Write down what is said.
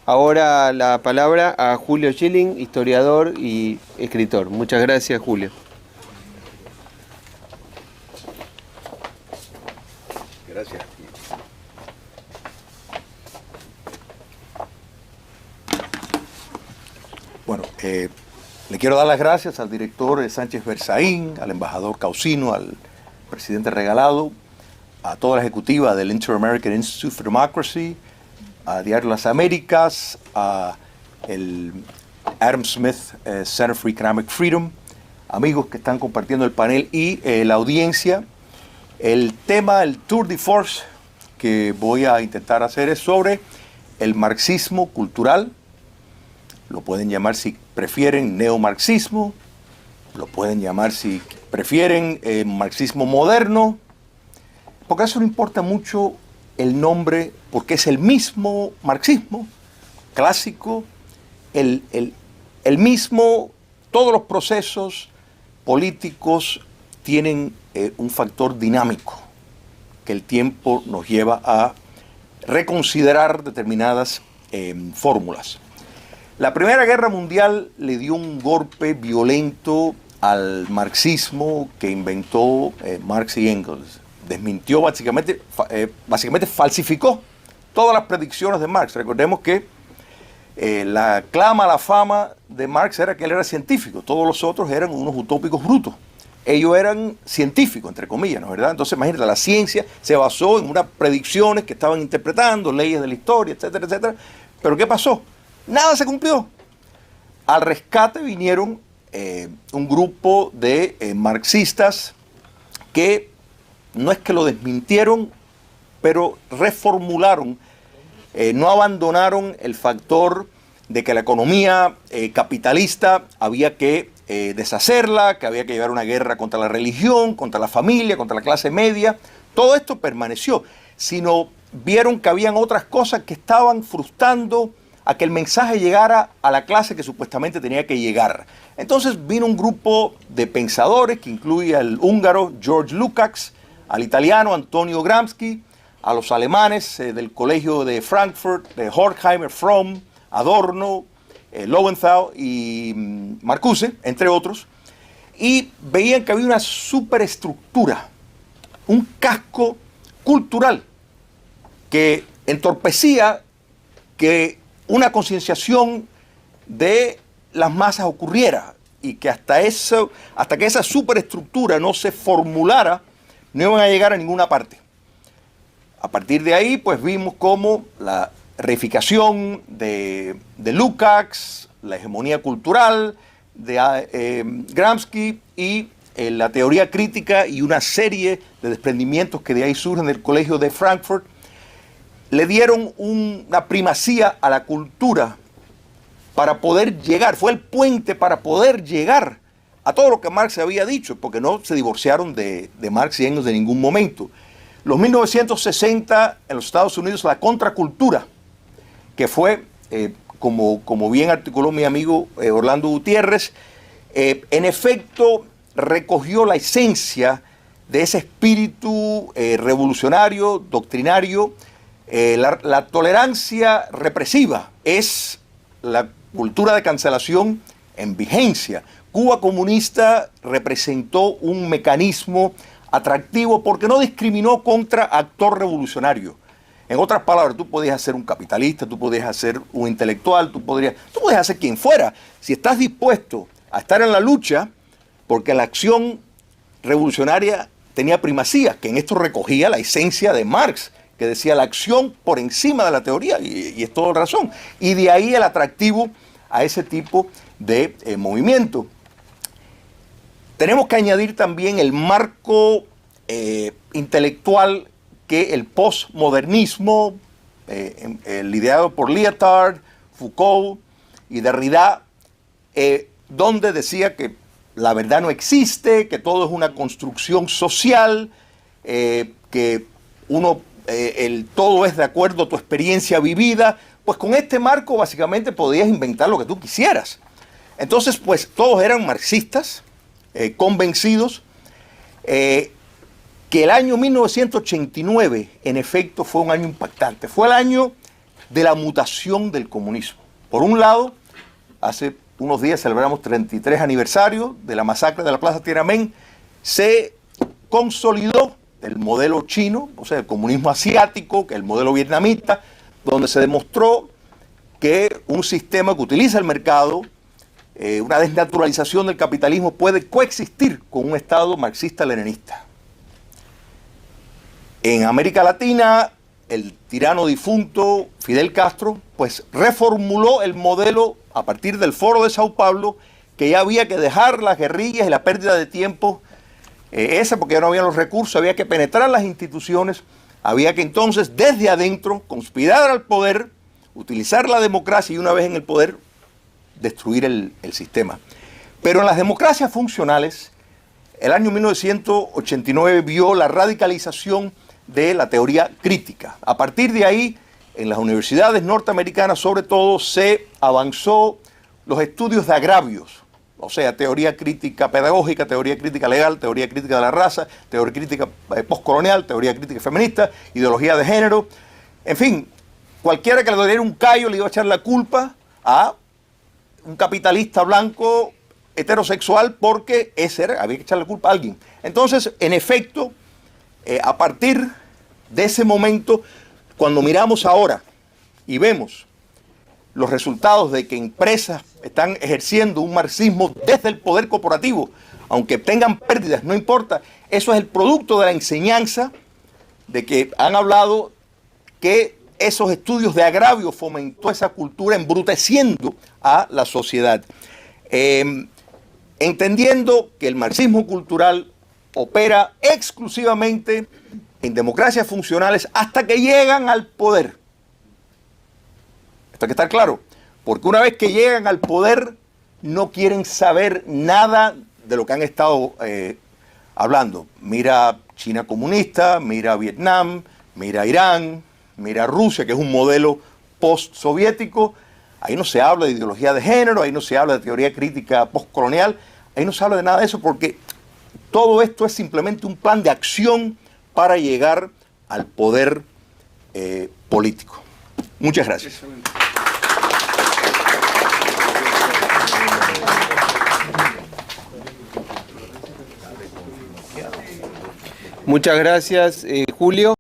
ahora la palabra a Julio Schilling, historiador y escritor. Muchas gracias, Julio. Gracias. Bueno, le quiero dar las gracias al director Sánchez Berzaín, al embajador Causino, al presidente Regalado, a toda la ejecutiva del Inter-American Institute for Democracy, a Diario Las Américas, a el Adam Smith Center for Economic Freedom, amigos que están compartiendo el panel y la audiencia. El tema, el tour de force que voy a intentar hacer es sobre el marxismo cultural. Lo pueden llamar, si prefieren, neomarxismo. Lo pueden llamar, si prefieren, marxismo moderno. Porque eso no importa mucho el nombre, porque es el mismo marxismo clásico, el mismo, todos los procesos políticos tienen un factor dinámico que el tiempo nos lleva a reconsiderar determinadas fórmulas. La Primera Guerra Mundial le dio un golpe violento al marxismo que inventó Marx y Engels. Desmintió básicamente falsificó todas las predicciones de Marx. Recordemos que la clama a la fama de Marx era que él era científico, todos los otros eran unos utópicos brutos. Ellos eran científicos, entre comillas, ¿no es verdad? Entonces, imagínate, la ciencia se basó en unas predicciones que estaban interpretando, leyes de la historia, etcétera, etcétera. Pero ¿qué pasó? Nada se cumplió. Al rescate vinieron un grupo de marxistas que no es que lo desmintieron, pero reformularon, no abandonaron el factor de que la economía capitalista había que deshacerla, que había que llevar una guerra contra la religión, contra la familia, contra la clase media. Todo esto permaneció, sino vieron que habían otras cosas que estaban frustrando a que el mensaje llegara a la clase que supuestamente tenía que llegar. Entonces vino un grupo de pensadores que incluye al húngaro George Lukács, al italiano Antonio Gramsci, a los alemanes del colegio de Frankfurt, de Horkheimer, Fromm, Adorno, Lowenthal y Marcuse, entre otros, y veían que había una superestructura, un casco cultural que entorpecía que una concienciación de las masas ocurriera y que hasta que esa superestructura no se formulara, no iban a llegar a ninguna parte. A partir de ahí, pues vimos cómo la reificación de Lukács, la hegemonía cultural de Gramsci y la teoría crítica y una serie de desprendimientos que de ahí surgen del colegio de Frankfurt, le dieron una primacía a la cultura para poder llegar, fue el puente para poder llegar a todo lo que Marx había dicho, porque no se divorciaron de Marx y Engels en ningún momento. Los 1960 en los Estados Unidos, la contracultura, que fue, como bien articuló mi amigo Orlando Gutiérrez, en efecto recogió la esencia de ese espíritu revolucionario, doctrinario. La tolerancia represiva es la cultura de cancelación en vigencia. Cuba comunista representó un mecanismo atractivo porque no discriminó contra actor revolucionario. En otras palabras, tú podías ser un capitalista, tú podías ser un intelectual, tú podías ser quien fuera. Si estás dispuesto a estar en la lucha, porque la acción revolucionaria tenía primacía, que en esto recogía la esencia de Marx, que decía la acción por encima de la teoría, y es toda razón. Y de ahí el atractivo a ese tipo de movimiento. Tenemos que añadir también el marco intelectual que el postmodernismo, liderado por Lyotard, Foucault y Derrida, donde decía que la verdad no existe, que todo es una construcción social, que todo es de acuerdo a tu experiencia vivida. Pues con este marco básicamente podías inventar lo que tú quisieras. Entonces, pues todos eran marxistas, convencidos, que el año 1989, en efecto, fue un año impactante. Fue el año de la mutación del comunismo. Por un lado, hace unos días celebramos 33 aniversario de la masacre de la Plaza Tiananmen, se consolidó el modelo chino, o sea, el comunismo asiático, que es el modelo vietnamita, donde se demostró que un sistema que utiliza el mercado, una desnaturalización del capitalismo, puede coexistir con un Estado marxista-leninista. En América Latina, el tirano difunto Fidel Castro, pues reformuló el modelo a partir del Foro de Sao Paulo, que ya había que dejar las guerrillas y la pérdida de tiempo, porque ya no había los recursos, había que penetrar las instituciones, había que entonces desde adentro conspirar al poder, utilizar la democracia y una vez en el poder, destruir el sistema. Pero en las democracias funcionales, el año 1989 vio la radicalización de la teoría crítica. A partir de ahí, en las universidades norteamericanas sobre todo, se avanzó los estudios de agravios, o sea, teoría crítica pedagógica, teoría crítica legal, teoría crítica de la raza, teoría crítica postcolonial, teoría crítica feminista, ideología de género, en fin, cualquiera que le diera un callo le iba a echar la culpa a un capitalista blanco heterosexual porque había que echarle la culpa a alguien. Entonces, en efecto, a partir de ese momento, cuando miramos ahora y vemos los resultados de que empresas están ejerciendo un marxismo desde el poder corporativo, aunque tengan pérdidas, no importa, eso es el producto de la enseñanza de que han hablado que esos estudios de agravio fomentó esa cultura embruteciendo a la sociedad. Entendiendo que el marxismo cultural opera exclusivamente en democracias funcionales hasta que llegan al poder. Esto hay que estar claro, porque una vez que llegan al poder no quieren saber nada de lo que han estado hablando. Mira China comunista, mira Vietnam, mira Irán, mira Rusia, que es un modelo post-soviético. Ahí no se habla de ideología de género, ahí no se habla de teoría crítica postcolonial, ahí no se habla de nada de eso porque todo esto es simplemente un plan de acción para llegar al poder político. Muchas gracias. Muchas gracias, Julio.